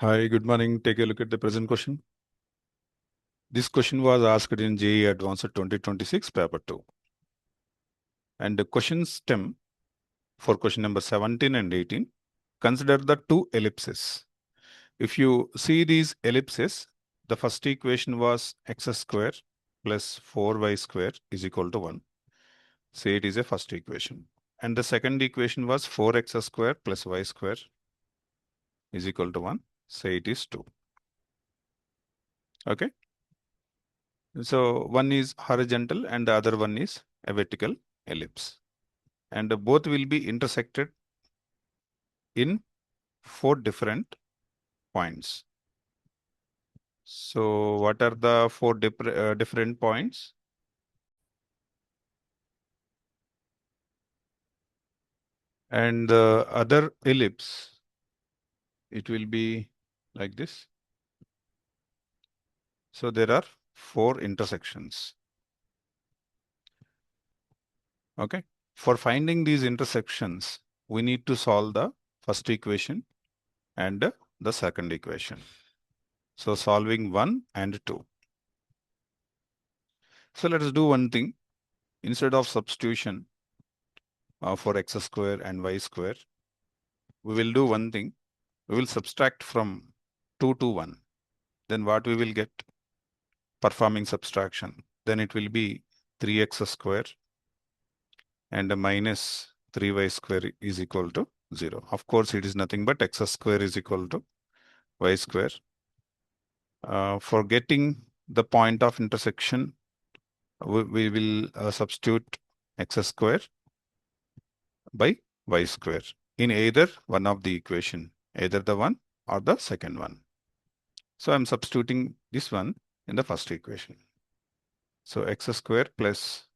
Hi, good morning. Take a look at the present question. This question was asked in JEE Advanced 2026 paper 2. And the questions stem for question number 17 and 18. Consider the two ellipses. If you see these ellipses, the first equation was x square plus 4y square is equal to 1. Say it is a first equation. And the second equation was 4x square plus y square is equal to 1. Say it is 2. Okay. So one is horizontal and the other one is a vertical ellipse. And both will be intersected in 4 different points. So what are the 4 different points? And the other ellipse, it will be like this. So there are 4 intersections. Okay. For finding these intersections, we need to solve the first equation and the second equation. So solving 1 and 2. So let's do one thing. Instead of substitution for x square and y square, we will do one thing. We will subtract from 2 to 1. Then what we will get? Performing subtraction. Then it will be 3x square and a minus 3y square is equal to 0. Of course, it is nothing but x square is equal to y square. For getting the point of intersection, we will substitute x square by y square in either one of the equation, either the one or the second one. So I'm substituting this one in the first equation. So x square plus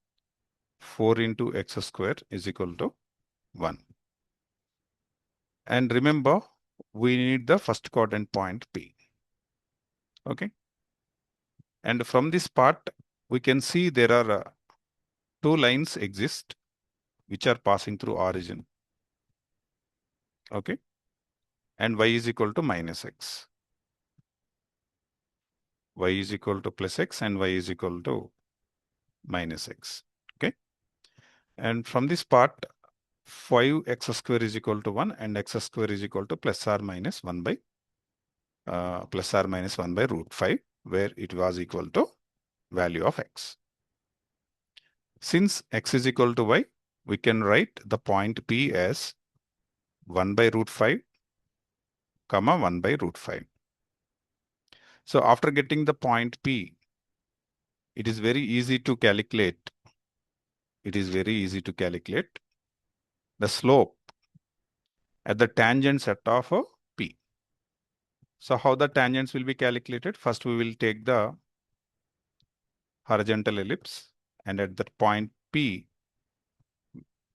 4 into x square is equal to 1. And remember, we need the first quadrant point P. Okay. And from this part, we can see there are 2 lines exist which are passing through origin. Okay. And y is equal to minus x. Y is equal to plus x and y is equal to minus x. Okay. And from this part, 5x square is equal to 1 and x square is equal to plus or minus 1 by root 5, where it was equal to value of x. Since x is equal to y, we can write the point P as 1 by root 5, comma 1 by root 5. So after getting the point P, it is very easy to calculate. It is very easy to calculate the slope at the tangent set of P. So how the tangents will be calculated? First, we will take the horizontal ellipse, and at that point P,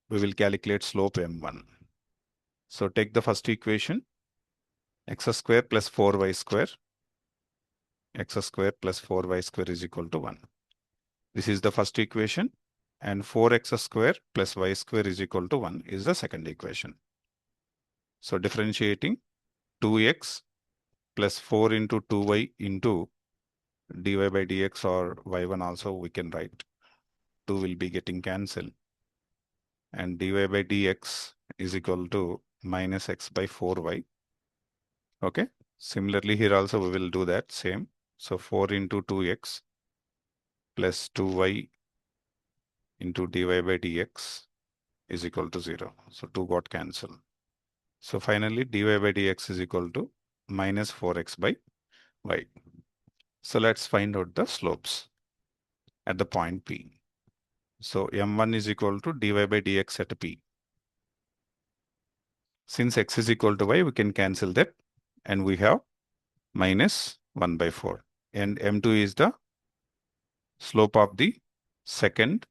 we will calculate slope M1. So take the first equation, x square plus 4y square. X square plus 4y square is equal to 1. This is the first equation, and 4x square plus y square is equal to 1 is the second equation. So differentiating 2x plus 4 into 2y into dy by dx, or y1 also we can write. 2 will be getting cancelled. And dy by dx is equal to minus x by 4y. Okay. Similarly, here also we will do that same. So 4 into 2x plus 2y into dy by dx is equal to 0. So 2 got cancelled. So finally, dy by dx is equal to minus 4x by y. So let's find out the slopes at the point P. So m1 is equal to dy by dx at P. Since x is equal to y, we can cancel that, and we have minus 1 by 4. And m2 is the slope of the second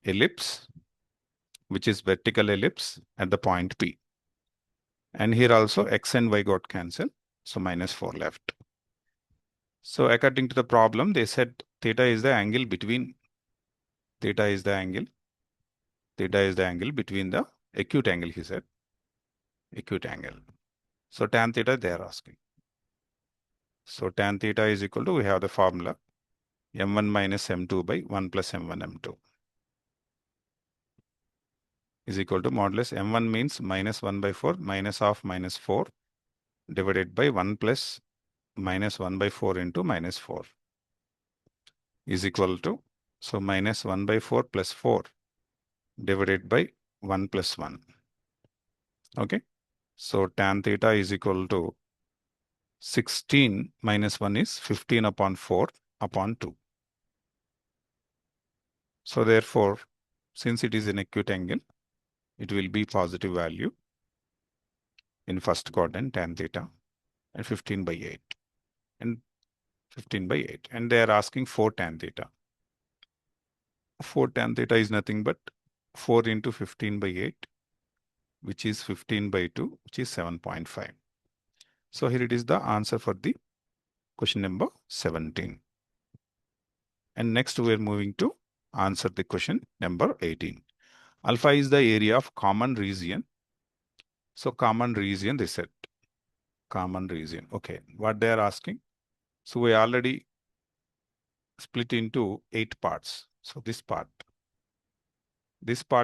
ellipse, which is vertical ellipse at the point P. And here also x and y got cancelled, so minus 4 left. So according to the problem, they said theta is the angle between between the acute angle, he said. Acute angle. So tan theta they are asking. So tan theta is equal to, we have the formula, m1 minus m2 by 1 plus m1 m2 is equal to modulus m1 means minus 1 by 4 minus of minus 4 divided by 1 plus minus 1 by 4 into minus 4 is equal to, so minus 1 by 4 plus 4 divided by 1 plus 1. Okay. So tan theta is equal to 16 minus 1 is 15 upon 4 upon 2. So therefore, since it is an acute angle, it will be positive value in first quadrant tan theta and 15 by 8 and 15 by 8. And they are asking 4 tan theta. 4 tan theta is nothing but 4 into 15 by 8, which is 15 by 2, which is 7.5. So here it is the answer for the question number 17. And next we are moving to answer the question number 18. Alpha is the area of common region. So common region, they said. Common region. Okay, what they are asking? So we already split into 8 parts. So this part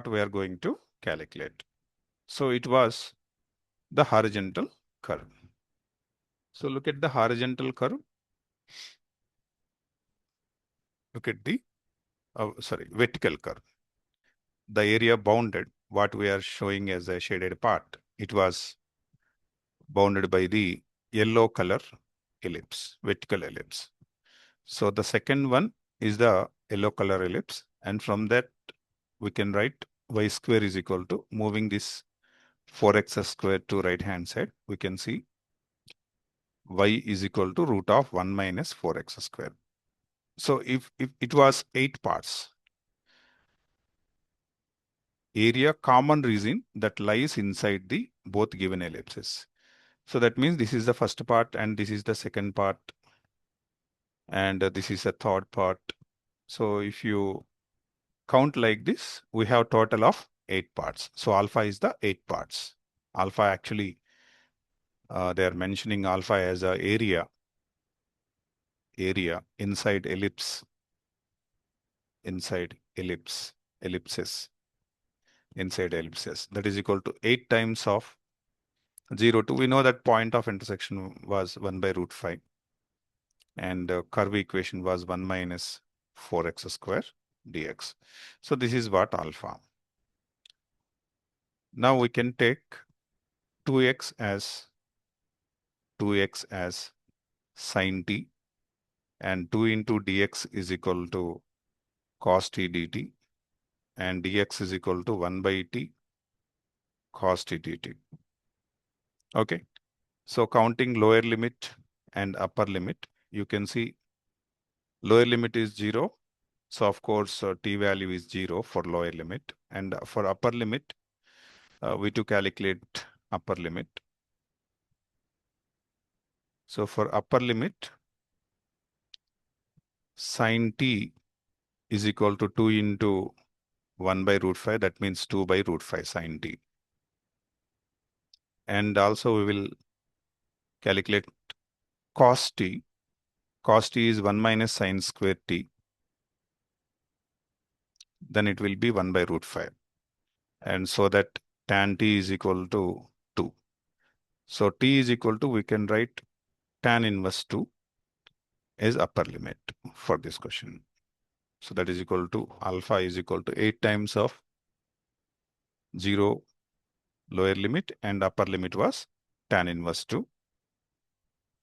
we are going to calculate. So it was the horizontal curve. So look at the horizontal curve. Look at the, vertical curve. The area bounded, what we are showing as a shaded part, it was bounded by the yellow color ellipse, vertical ellipse. So the second one is the yellow color ellipse, and from that we can write y square is equal to, moving this 4x square to right hand side, we can see y is equal to root of 1 minus 4x square. So if it was 8 parts, area common region that lies inside the both given ellipses. So that means this is the first part and this is the second part and this is the third part. So if you count like this, we have total of 8 parts. So alpha is the 8 parts. Alpha actually, they are mentioning alpha as a area inside ellipse, ellipses, inside ellipses. That is equal to 8 times of 0 to, we know that point of intersection was 1 by root 5. And curve equation was 1 minus 4x square dx. So this is what alpha. Now we can take 2x as sine t, and 2 into dx is equal to cos t dt, and dx is equal to 1 by t cos t dt. Okay. So counting lower limit and upper limit, you can see lower limit is 0. So of course, t value is 0 for lower limit, and for upper limit, we to calculate upper limit. So for upper limit, sine t is equal to 2 into 1 by root 5. That means 2 by root 5 sine t. And also we will calculate cos t. Cos t is 1 minus sine square t. Then it will be 1 by root 5. And so that tan t is equal to 2. So t is equal to, we can write tan inverse 2 is upper limit for this question. So that is equal to, alpha is equal to 8 times of 0 lower limit, and upper limit was tan inverse 2.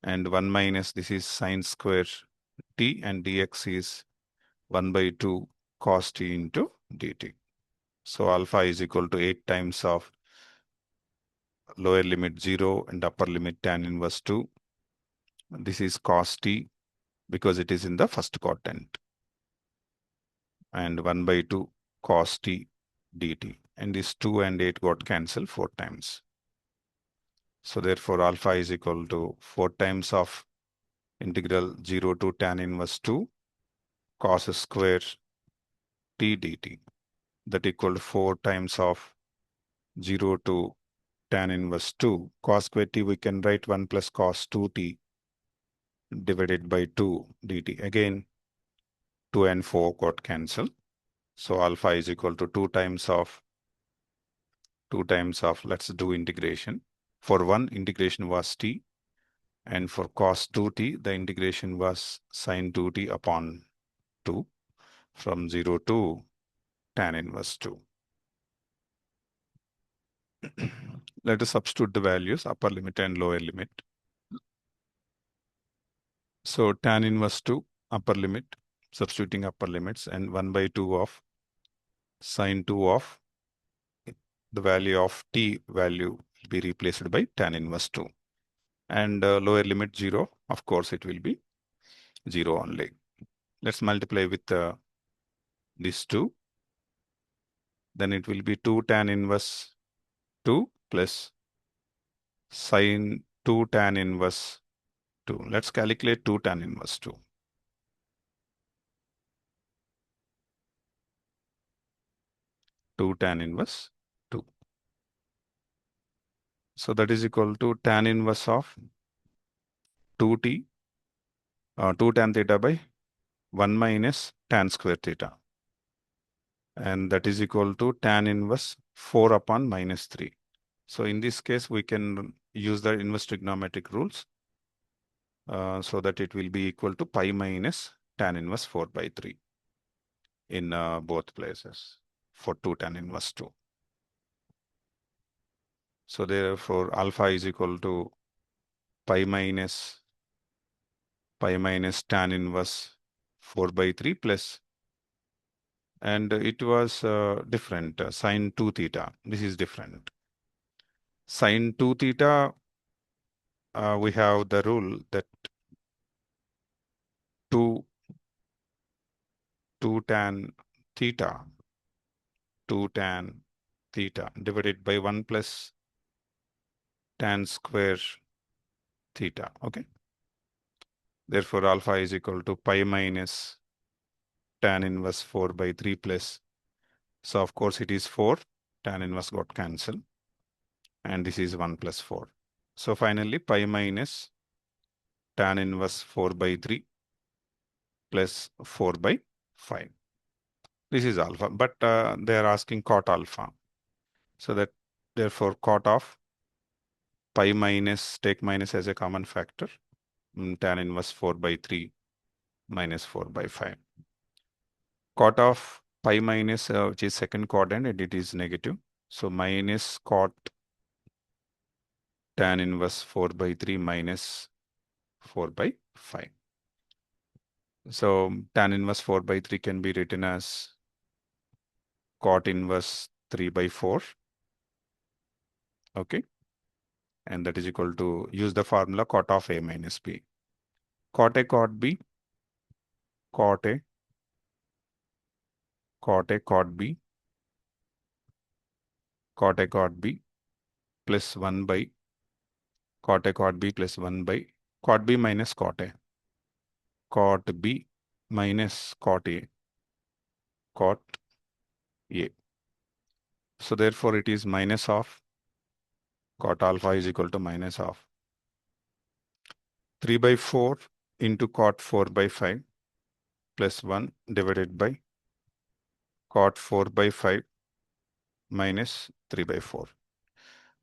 And 1 minus, this is sine square t, and dx is 1 by 2 cos t into dt. So alpha is equal to 8 times of lower limit 0 and upper limit tan inverse 2. This is cos t because it is in the first quadrant. And 1 by 2 cos t dt. And this 2 and 8 got cancelled 4 times. So therefore alpha is equal to 4 times of integral 0 to tan inverse 2 cos square t dt. That equal to 4 times of 0 to tan inverse 2 cos square t, we can write 1 plus cos 2t divided by 2 dt. Again, 2 and 4 got cancelled. So alpha is equal to 2 times of, let's do integration. For 1, integration was t, and for cos 2t, the integration was sin 2t upon 2 from 0 to tan inverse 2. Let us substitute the values, upper limit and lower limit. So tan inverse 2, upper limit, substituting upper limits, and 1 by 2 of sin 2 of the value of t value will be replaced by tan inverse 2. And lower limit 0, of course, it will be 0 only. Let's multiply with these 2. Then it will be 2 tan inverse 2 plus sin 2 tan inverse 2. Let's calculate 2 tan inverse 2. 2 tan inverse 2. So that is equal to tan inverse of 2t, 2 tan theta by 1 minus tan square theta. And that is equal to tan inverse 4 upon minus 3. So in this case, we can use the inverse trigonometric rules so that it will be equal to pi minus tan inverse 4 by 3 in both places for 2 tan inverse 2. So therefore, alpha is equal to pi minus tan inverse 4 by 3 plus, and it was different, sin 2 theta. This is different. Sin 2 theta, we have the rule that 2 tan theta, 2 tan theta divided by 1 plus tan square theta. Okay. Therefore, alpha is equal to pi minus tan inverse 4 by 3 plus. So, of course, it is 4. Tan inverse got cancelled. And this is 1 plus 4. So, finally, pi minus tan inverse 4 by 3 plus 4 by 5. This is alpha, but they are asking cot alpha. So that therefore cot of pi minus, take minus as a common factor, tan inverse 4 by 3 minus 4 by 5. Cot of pi minus, which is second quadrant, and it is negative. So minus cot tan inverse 4 by 3 minus 4 by 5. So tan inverse 4 by 3 can be written as cot inverse 3 by 4. Okay. And that is equal to, use the formula cot of A minus B. Cot A, cot B, cot A, cot A, cot B, cot A, cot B plus 1 by cot A, cot B plus 1 by cot B minus cot A. Cot B minus cot A. Cot A. So therefore it is minus of cot alpha is equal to minus of 3 by 4 into cot 4 by 5 plus 1 divided by cot 4 by 5 minus 3 by 4.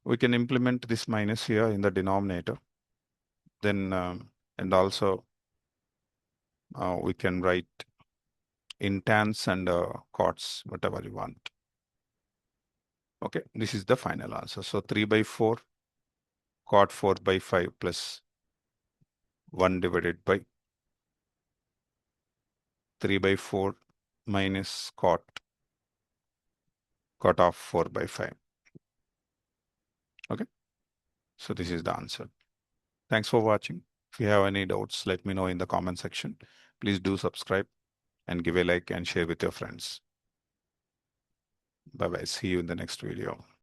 We can implement this minus here in the denominator. Then and also we can write in tans and cots, whatever you want. Okay, this is the final answer. So 3 by 4 cot 4 by 5 plus 1 divided by 3 by 4 minus cot of 4 by 5. Okay, so this is the answer. Thanks for watching. If you have any doubts, let me know in the comment section. Please do subscribe and give a like and share with your friends. Bye bye. See you in the next video.